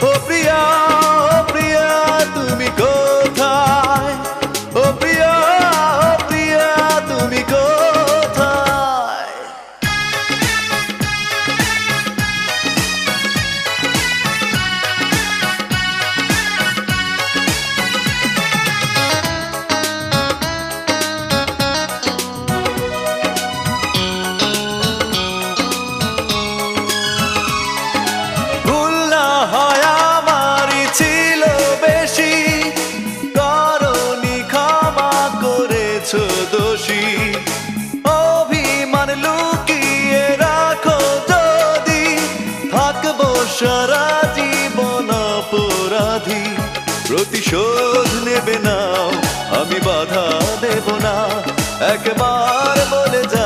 ও প্রিয়া, ও প্রিয়া তুমি কোথায়? ও প্রিয়া, ও প্রিয়া তুমি কোথায়? ভুল না হয় আমারই ছিল বেশি, করনি ক্ষমা করেছো দোষী। অভিমান লুকিয়ে রাখো যদি, থাকবো সারা জীবন অপরাধী। প্রতিশোধ নেবে নাও, আমি বাধা দেব না, একবার বলে যা